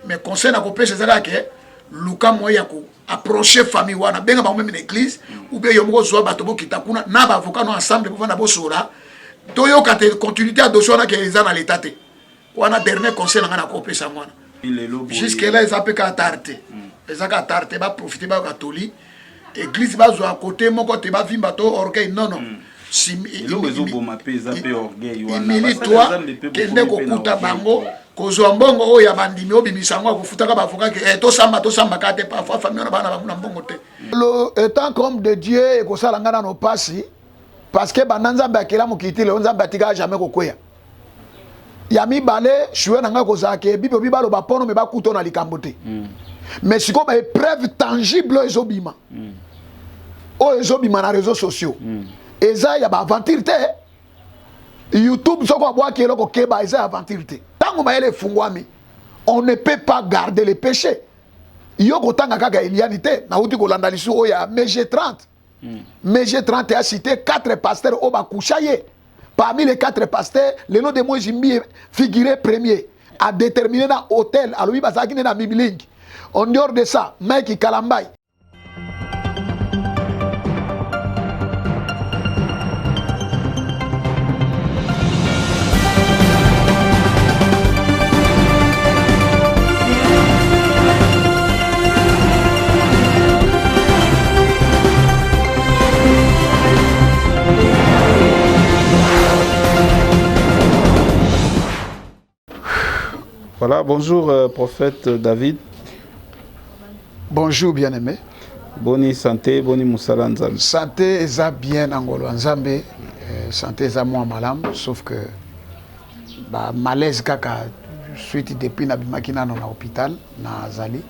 Mais conseil na kopé c'est ça que luka moya ko approcher famille wana benga ba même l'église ou bien yomo zo bato bo kitakuna na ba avocat no ensemble pour na bo sora to yo ka continuité à dossier na que ils en l'état té wana dernier conseil na kopé ça mwana jusque là ils appellent ka tarte ils a ka tarte ba profiter ba catholique église ba zo à côté moko te ba vimba to orgueil non non si toi kende kokuta bango kozwa mbongo oyo abandimi obimisango akufutaka bafoka ke to samba kate parfois famille na bana bamuna mbongo te le étant comme de Dieu et ko sala ngana no pasi parce que bananza akela mokitile onza batika jamais kokweya ya mibale choué nanga kozake bibo bibalo bapono me bakuto na likambo te mais siko ba preuve tangible ezobima o ezobima na réseaux sociaux eza ya ba aventure te YouTube soko abwaki eloko keba eza aventure te tango mayele fungwami on ne peut pas garder les péchés yoko tanga kaka elianité na uti kolanda lisu oya MG30 MG30 a cité 4 pasteurs au bakouchaye parmi les 4 pasteurs le nom de Moïse Mbi figuré premier a déterminé dans hôtel à lui bazaki na Mibiling en dehors de ça Mike Kalambay. Voilà, bonjour prophète David. Bonjour bien-aimé. Boni santé, boni musala nzambe. Santé eza bien angolo nzambe, santé eza moi malam, sauf que ba malaise kaka suite depuis na bimakina na hôpital na Zali.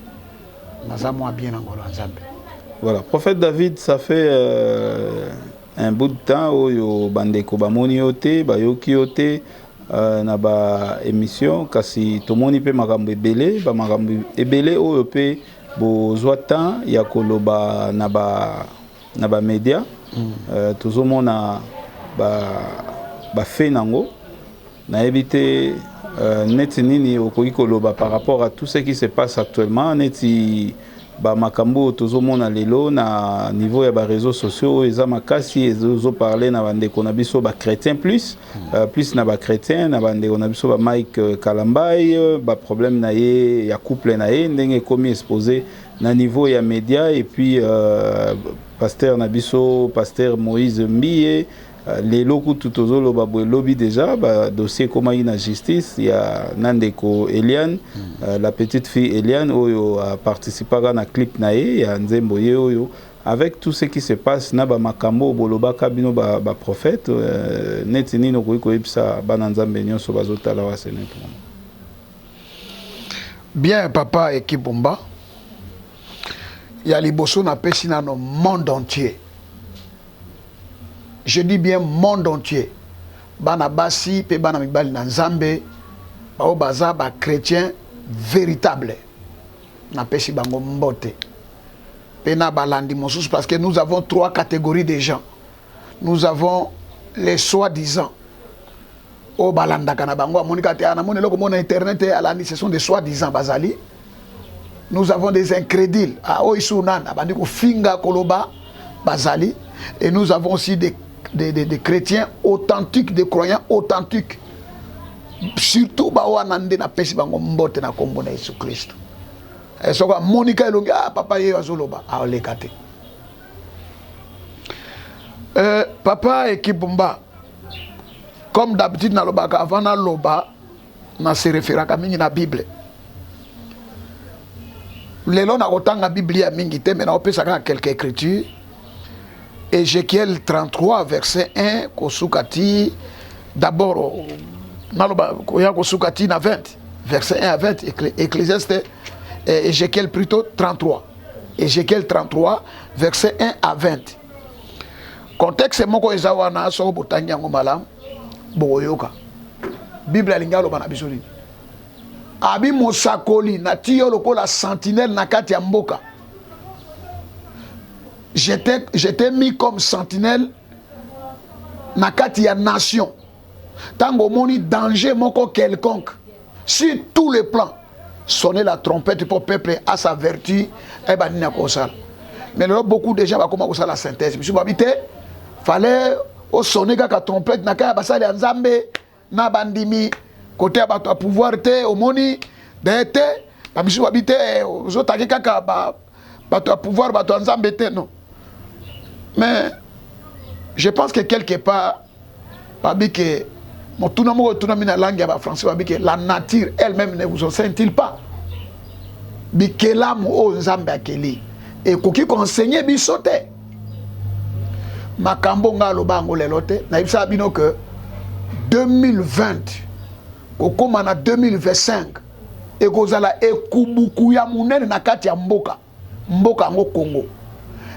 Naza moi bien angolo nzambe. Voilà, prophète David, ça fait un bout de temps oyo bandeko bamoni yote, bayoki yote. Na ba émission kasi tomoni pe makambo ebele ba makambo ebele oyo pe bozwa temps ya koloba na ba média tozomona ba fait nango na ebité neti nini okoki koloba par rapport à tout ce qui se passe actuellement neti ba makambo tozomona lelo na niveau ya ba réseaux sociaux eza makasi ezo parler na bande ko na biso ba chrétien plus na ba chrétien na bande ko na biso ba Mike Kalambay ba problème na ye ya couple na ye ndenge komi exposé na niveau ya média et puis pasteur na biso pasteur Moïse Mbi les locaux tout ozolo ba lobby déjà ba dossier comme na justice il y a Nandeko Eliane la petite fille Eliane oyo a participé à na clip na ye ya Nzembo ye oyo avec tout ce qui se passe na ba makambo boloba kabino ba prophète netini no ko ipsa bana Nzambe nyonso bazotala wa seneto. Bien papa et Kibumba ya liboso na pesi na no monde entier. Je dis bien monde entier. Bana basi pe bana mibali na Nzambe ba baza ba chrétien véritable. Na pesi bango mbote. Pe na balandi mosusu parce que nous avons 3 catégories de gens. Nous avons les soi-disant. O balanda kana bango monika te ana moneloko mona internet alandi ce sont des soi-disant bazali. Nous avons des incrédules. Ah o isunana bandi ko finga koloba bazali et nous avons aussi des chrétiens authentiques, des croyants authentiques. Surtout bawanande na pesi bango mbote na kombo na Yesu Christ. Et so ka Monica elongi papa ye azoloba olekate. Papa et Kibumba comme d'habitude na lobaka avant na loba na se référaka mingi na Bible. Lelo na kotanga Biblia mingi te mais na opesaka quelques écritures. Ézéchiel 33 verset 1 kosukati d'abord naloba koya kosukati na 20 verset 1 à 20 Ecclésiaste Ézéchiel plutôt 33 Ézéchiel 33 verset 1 à 20 contexte moko ezawana so botangi yango malam boyoka Bible alingalo bana bisoli abi mosakoli na tiyo lokola sentinelle na kati ya mboka. J'étais mis comme sentinelle na kati ya nation. Tango moni danger moko quelconque sur tous les plans. sonner la trompette pour le peuple à sa vertu, et ben n'a pas ça. Mais là, beaucoup de gens vont commencer à la synthèse. Monsieur Babité, fallait au sonner la trompette, n'a qu'à passer les ensemble, n'a bandimi, côté à battre pouvoir te, au moni, d'être, monsieur Babité, aux autres qui kaka battre pouvoir, battre ensemble, non. Mais je pense que quelque part, Babi que tout le monde retourne la langue français, Babi que la nature elle-même ne vous enseigne-t-il pas? Bikelamu o nzambe akeli. Et koki conseiller bisote. Makambo nga lobango lelote. Na ibsa bino que 2020, kokoma na 2025, et kozala ekubuku ya munene na kati ya mboka. Mboka ngo Congo.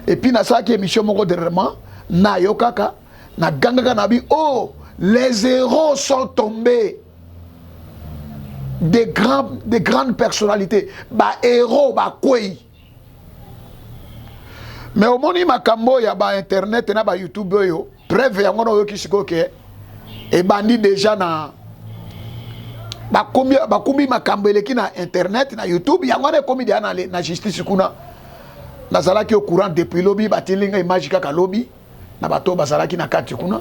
Et puis na saki émission moko dernièrement, na yokaka, na gangaka na bi, oh, les héros sont tombés. Des grandes personnalités. Ba héros, ba kwei. Mais au moni makambo ya ba internet na ba YouTube yo, preuve ya ngono yo kisiko ke e bandi déjà na ba kumbi makambo eleki na internet na YouTube ya ngone komi dia na justice kuna. Na zalaki au courant depuis lobby batilinga image kaka lobby na bato bazalaki na kati kuna.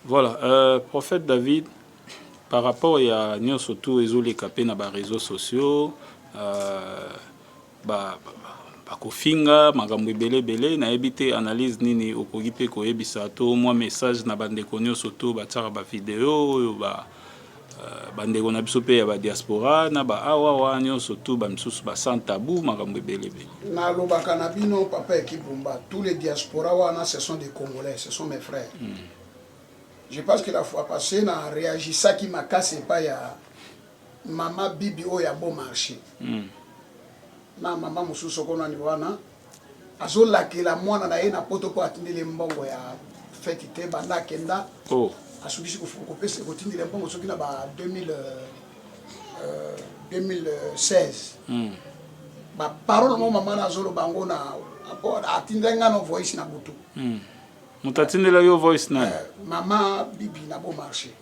Voilà, prophète David, par rapport à nous surtout les capés dans les réseaux sociaux, bakofinga makambo ebele bele na ebité analyse nini okoki pe koyebisa to moi message na bandeko nyonso to batiaka ba vidéo oyo bandeko na biso pe ya ba diaspora na ba awa nyonso to ba misusu ba sans tabou makambo ebele bele na lobaka na bino papa Ekibumba, tous les diaspora wana ce sont des Congolais, ce sont mes frères. Je pense que la fois passée na réagissa qui m'a cassé pas ya mama bibi o ya bon marché. Na mama mususu kona ni wana azolakela mwana na ye na poto ko atindele mbongo ya fête te banda kenda asubisi kopesa kotindele mbongo soki na ba 2016 ba parole mo mama na zolo bango na atindenga no voice na butu mutatindela yo voice na mama bibi na bon marché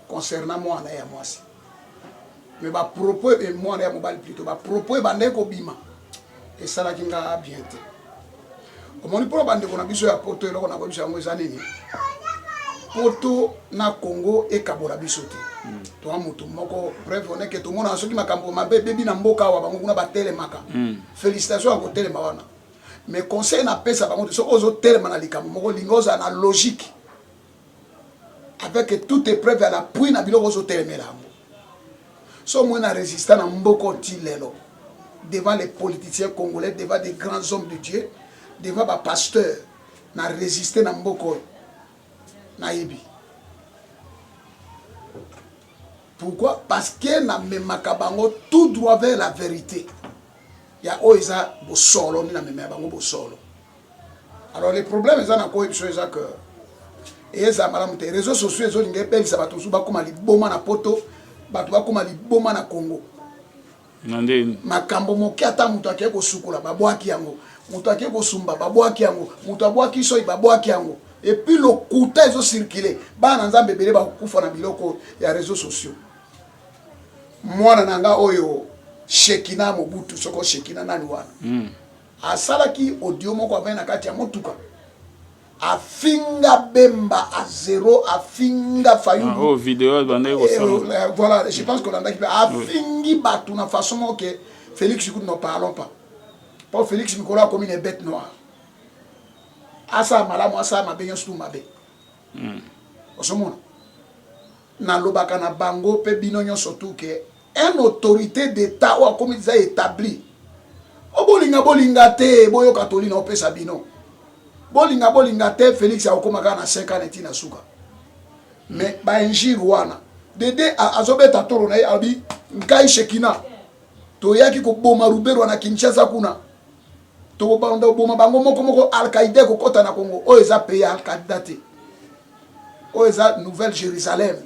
concernant moi na ya mwasi. Mais ba propos et moi na mobile plutôt ba propos bande ko bima et ça la kinga bien te omoni pro bande ko na biso ya poto eloko na ko biso yango eza nini poto na Congo e kabora biso te to amutu moko bref on est que tout monde soki makambo mabe bebi na mboka wa bango kuna ba telemaka félicitations à telema wana mais conseil na pesa bango so ozo telema na likambo moko lingoza na logique avec toute épreuve à l'appui na biloko ozo telemela. So moi na résistant na mboko tilelo devant les politiciens congolais, devant des grands hommes de Dieu, devant les pasteurs, na résister na mboko na yebi. Pourquoi? Parce que na memakabango tout droit vers la vérité. Ya oiza bo solo ni na memakabango bo solo. Alors les problèmes ça na ko ebiso ça que et ça madame les réseaux sociaux ils ont ngé pelisa bato su ba koma liboma na poto. Bato bakoma liboma na Congo nandeni makambo moki ata mutu akeye kosukula babwaki yango mutu akeye kosumba babwaki yango mutu abwaki soyi babwaki yango et puis le kuta ezo circuler bana nzambe bele bakufa na biloko ya réseaux sociaux mwana nanga oyo Shekina Mobutu soko Shekina nani wana asalaki audio moko avai na kati ya motuka afinga Bemba à zéro, afinga Fayulu. Oh, vidéo, voilà, je pense qu'on a dit afingi Batou na façon que Félix Chikout ne parlons pas. Pour Félix Nicolas comme une bête noire. Asa malamu asa mabenyo stu mabe. Osomona. Na lobaka na bango pe binonyo surtout que une autorité d'état ou comme ils a établi. Bolinga te boyo katolina opesa bino. Bolinga te Félix a okomaka na 5 ans etina suka. Mais ba injiri wana dede azobeta toro na abi nkai Shekina to yaki ko boma Rubero na Kinshasa kuna to banda boma bango moko Al-Qaïda ko kota na Congo o eza pays Al-Qaïda te o eza Nouvelle Jérusalem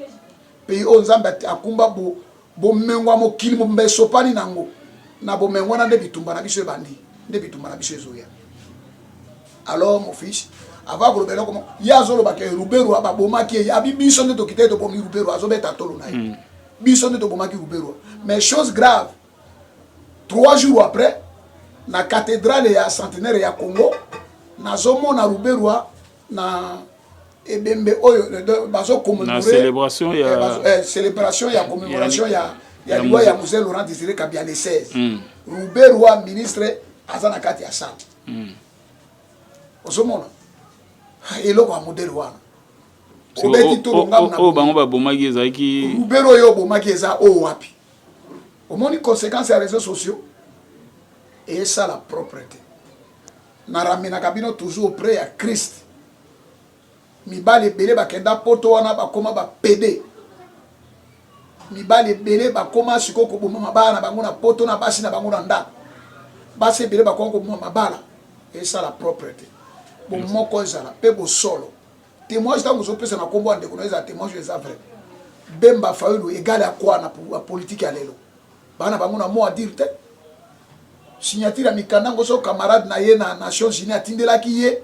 pays o nzamba akumba bo mengwa mo kilimo mbeso pani nango na bo mengwa na bitumba na biso bandi nde bitumba na biso ezoya. Alors mon fils, avant que le bel homme, il y a zolo baké Rubero ababoma qui a biso de tokité de bomi Rubero azobeta tolo na. Biso de boma ki Rubero. Mais chose grave, 3 jours après, na cathédrale ya centenaire ya Congo, na zomo na Rubero na ebembe oyo bazo commémorer. Na célébration ya célébration ya commémoration ya loi ya Musée Laurent Désiré Kabila le 16. Rubero ministre azana kati ya sa. Osomona eloko ya modèle wana obeti to longamu na bango ba bomaki ezaki Rubero yo bomaki eza o wapi omoni conséquence ya réseaux sociaux et ça la propreté na ramena kabino toujours auprès à Christ mibale belé bakenda poto wana bakoma ba PD mibale belé bakoma sikoko bomama bana bango na poto na basi na bango na nda basi belé bakoma bomama bala et ça la propreté. Bon moko ezala pe bo solo témoignage tango zo pesa na kombo ande konoza témoignage eza vrai Bemba Fayulu égal à quoi na politique ya lelo bana bango na mot à dire te signature mikanda ngoso camarade na ye na Nations Unies atindelaki ye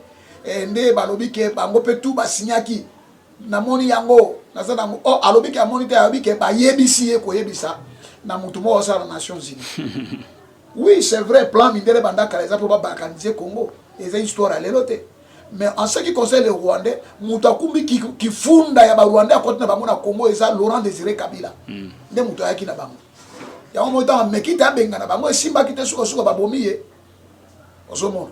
nde balobi ke bango pe tout ba signaki na moni yango naza na oh alobi ke amoni te alobi ke ba yebisi ye ko yebisa na mutu mo sa na Nations Unies. Oui c'est vrai plan mindele banda kala eza po ba balkaniser Congo eza histoire à lelo te Mais en ce qui concerne les Rwandais, Moutakoumbi qui fonda ya ba Rwandais à côté na bango na Congo et ça Laurent Désiré Kabila. Nde Moutaya ki na bango. Ya mo temps mais qui ta benga na bango e simba ki te suko ba bomi ye. Ozomona.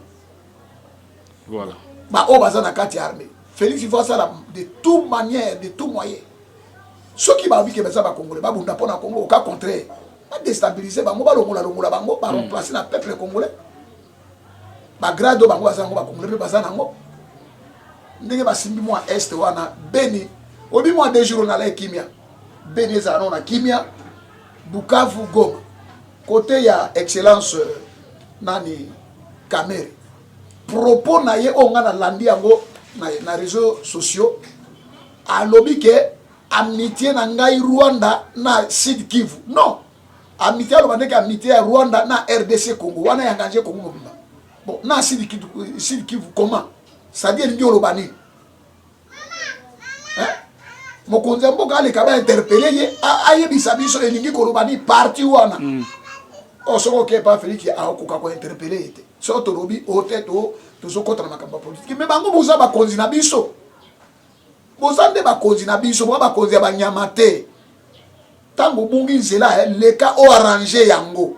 Voilà. Ba o baza na kati armée. Félix il faut ça de toute manière, de tout moyen. Ceux qui ba vi ke baza ba Congolais ba bunda pona Congo au cas contraire. Ba déstabiliser bango ba longola bango ba remplacer le peuple congolais. Ba grado bango baza ngo ba Congolais baza nango. Ndenge basimbi mwa est wana Beni obi mwa 2 jours na la kimia Beni za na kimia Bukavu Goma côté ya excellence nani Kamere propos na ye onga na landi yango na réseaux sociaux alobi ke amitié na ngai Rwanda na Sud Kivu non amitié aloba ndeke amitié ya Rwanda na RDC Congo wana ya nganje Congo mobimba bon na Sud Kivu comment ça dit ndio lobani mokonzi mboka ale kaba interpeller ye ayebisa biso elingi ko lobani parti wana o soko ke pa Félix a ko interpeller ete so to lobi o teto to so kontra makamba politique mais bango boza ba konzi na biso boza nde ba konzi na biso ba konzi ya banyama te tango bungi nzela le cas o arranger yango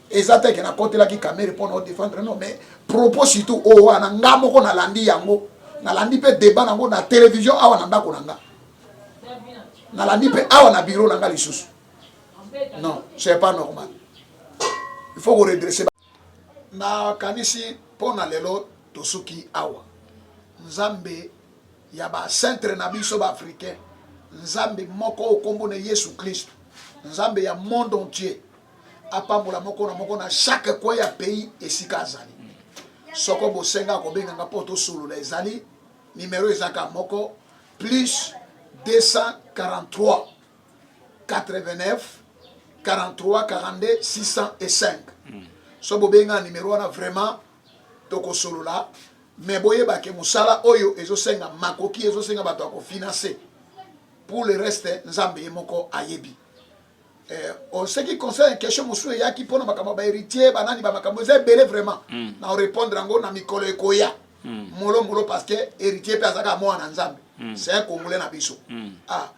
ezate ke na kotela ki Kamere pour nous défendre non mais propos surtout o wana ngamo ko na landi yango na landi pe débat nango na télévision awa na ndako nanga na landi pe awa na bureau nanga lisusu non c'est pas normal il faut redresser na kanisi pona lelo tosuki awa nzambe ya ba centre na biso ba africain nzambe moko okombo na Yesu Christ nzambe ya monde entier apambola moko na chaque coin ya pays esika azali soko bosenga ko benga poto solo la ezali numéro ezaka moko plus 243 89 43 42 605 so bobenga numéro wana vraiment toko solo la mais boyeba ke musala oyo ezosenga makoki ezosenga bato ko financer pour le reste nzambe moko ayebi. En ce qui concerne question musu ya ki pona makambo ba héritier banani ba makambo ze belé vraiment na répondre ngo na mikolo ekoya molo parce que héritier pe azaka mo na nzambe c'est un congolais na biso ah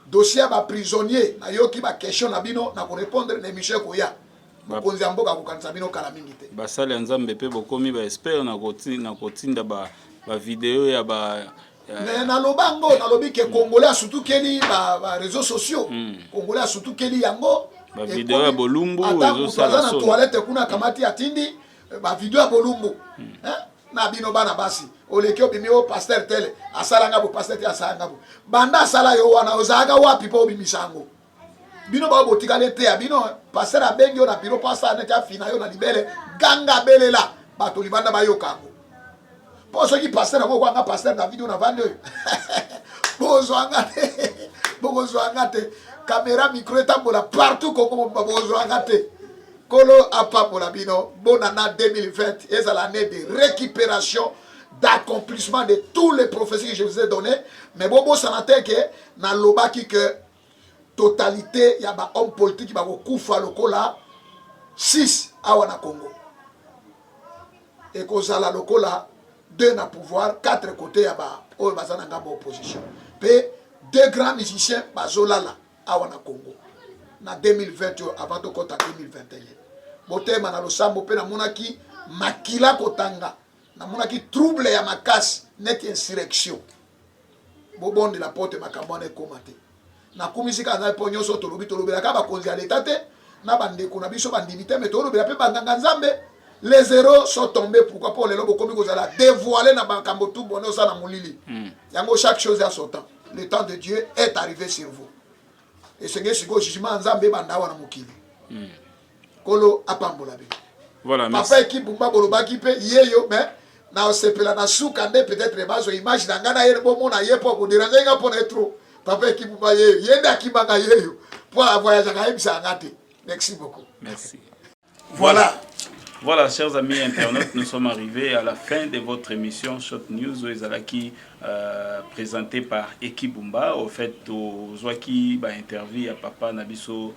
dossier ba prisonnier na yoki ba question na bino na ko répondre na Michel Koya bakonzi mboka ko kanisa bino kala mingi te basali ya nzambe pe bokomi ba espère na kotinda ba vidéo ya ba mais na lobango na lobi ke congolais surtout keli ba réseaux sociaux congolais surtout keli yango ba vidéo ya bolumbu ezo sala na toilette kuna kamati atindi ba vidéo ya bolumbu na bino bana basi oleki obimi o pasteur tele asalanga bo pasteur te asalanga bo banda asala yo wana ozaga wapi po obimisango bino ba botikale te ya bino pasteur abengi yo na biro pasteur neti afina yo na libele ganga belela bato libanda bayokango pour ceux qui passent dans vos pasteur David on a vendu bozwangate caméra micro etambola partout comme bozwangate kolo apapola bino bonana 2020 est l'année de récupération d'accomplissement de tous les prophéties que je vous ai données mais bobo sanate que na lobaki que totalité ya ba homme politique ba kokufa lokola 6 awa na Congo et kozala lokola 2 na pouvoir, 4 côtés ya ba o bazana ngamba opposition. Pe 2 grands musiciens bazolala awana Congo. Na 2020 avant de kota 2021. Botema na losambo pe na monaki makila kotanga. Na monaki trouble ya makasi net insurrection. Bobonde la porte makambone komate. Na kumisika na ponyo so tolobi la ka ba konzi ya l'état te na bande ko na biso bandimité mais tolobi la pe banganga nzambe. Les zéros sont tombés. Pourquoi pour les lobos comme vous allez dévoiler na bankambo tout bonheur ça na mulili. Yango chaque chose a son temps. Le temps de Dieu est arrivé sur vous. Et ce que c'est que jugement nzambe banda wana mukili. Kolo apambola be. Voilà, merci. Papa équipe bumba boloba ki pe yeyo mais na osepela na suka nde peut-être bazo image na ngana yere bomo na yepo ko déranger nga pour être papa équipe bumba yeyo yenda kimanga yeyo pour voyager ka ebisa ngate. Merci beaucoup. Merci. Voilà. Voilà, chers amis internautes, nous sommes arrivés à la fin de votre émission Shot News où Ezalaki présenté par Ekibumba. Au fait, Zouaki a interview à Papa Nabiso,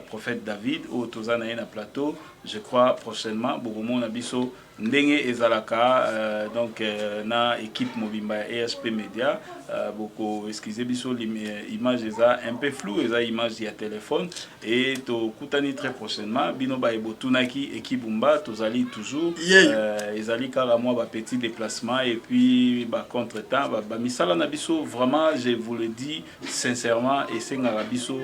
prophète David, au Tozana na plateau. Je crois prochainement, Bogomo Nabiso, Ndenge Ezalaka, donc na équipe Mobimba ESP Media, beaucoup, excusez biso, l'image est un peu floue, les images il téléphone, et to Koutani très prochainement, Binoba et Botunaki, Ekibumba, Tozali toujours, Ezali Karamo, petit déplacement, et puis contre-temps, Misala Nabiso, vraiment, je vous le dis sincèrement, et c'est Narabiso,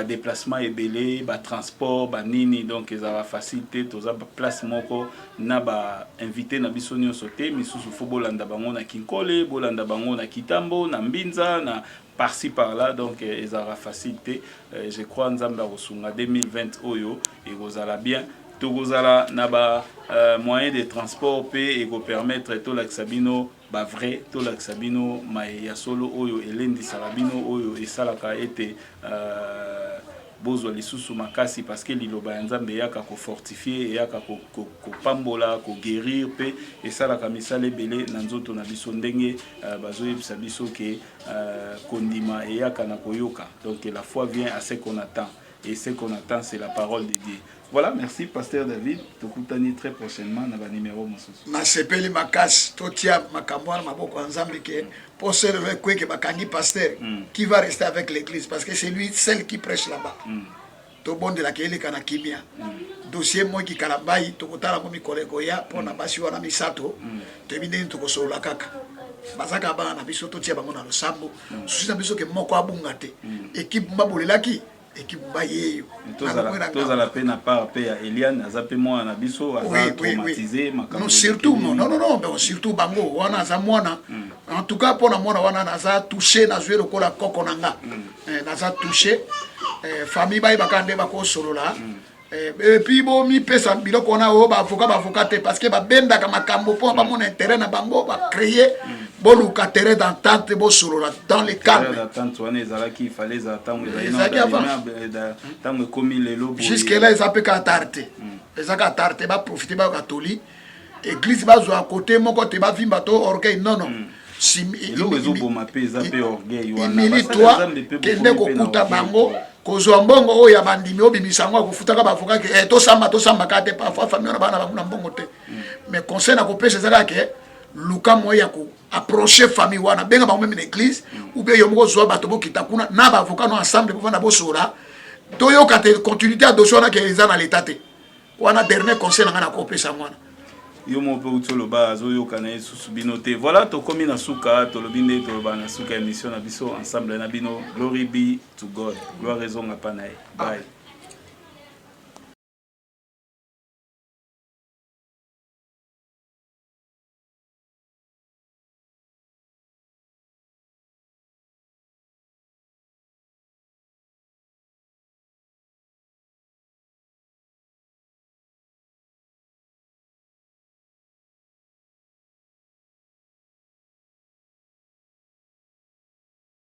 déplacement est belé, transport, nini, donc ils ont facilité, tous les place moko, na ba invité na biso nyo sauté, mais sous fo bolanda bango na Kinkole, bolanda bango na Kitambo, na Mbinza, na par-ci par-là, donc ils ont facilité. Je crois Nzamba Rosunga 2020 oyo, et vous allez bien. Togozala na ba moyen de transport et go permettre tout l'axabino ba vrai tout l'axabino mais ya solo oyo elendi salabino oyo et salaka été bozwa lisusu makasi parce que liloba ya Nzambe yaka ko fortifier yaka ko pambola ko guérir pe et salaka misale belé na nzoto na biso ndenge bazoyebisa biso ke kondima et yaka na koyoka. Donc la foi vient à ce qu'on attend et ce qu'on attend c'est la parole de Dieu. Voilà, merci Pasteur David. Tokutani très prochainement dans le numéro Masusu. Ma sepeli makas totia makamboa maboko nzambe ke pour se lever que bakangi pasteur qui va rester avec l'église parce que c'est lui seul qui prêche là-bas. To bon de la kele kana kimia. Dossier moi qui kalabai to kotala ko mikoleko ya pona basi wana misato te bindeni to kosola kaka. Bazaka bana na biso totia bango na losambo. Susi na biso ke moko abunga te. Équipe mbabolelaki équipe bayeyo tous à la peine à part à Eliane azape moi na biso traumatisé non surtout non surtout bango wana za mwana en tout cas pour na mwana wana naza touché na zuelo ko la kokonanga naza touché famille bayi bakande bako solola et puis bon mi pesa biloko na o ba avocat te parce que ba benda ka makambo pour ba mon intérêt na bango ba créer bon le terrain d'entente bon solola dans les calmes d'entente on est là qui fallait attendre jusque là ils appellent tarté ils ont tarté ba profiter ba catholique église ba zo à côté mon côté ba vimba to orgueil non si toi kende kokuta bango kozwa mbongo oyo ya bandimi obimisanga akufutaka bavuka ke to samba kate parfois famille na bana banguna mbongo te mais conseil na kopesa ezaka ke luka moya ko approcher famille wana benga bango même l'église ou bien yomoko zwa bato bokita kuna na bavoka no ensemble pour na bosola to yo kate continuité à dossier na ke eza na l'état te wana dernier conseil na kopesa mwana yomo pe utoloba azoyo kana yesu binote voilà to komi na suka to lobinde to ba na suka émission na biso ensemble na bino glory be to God gloire raison ngapana bye.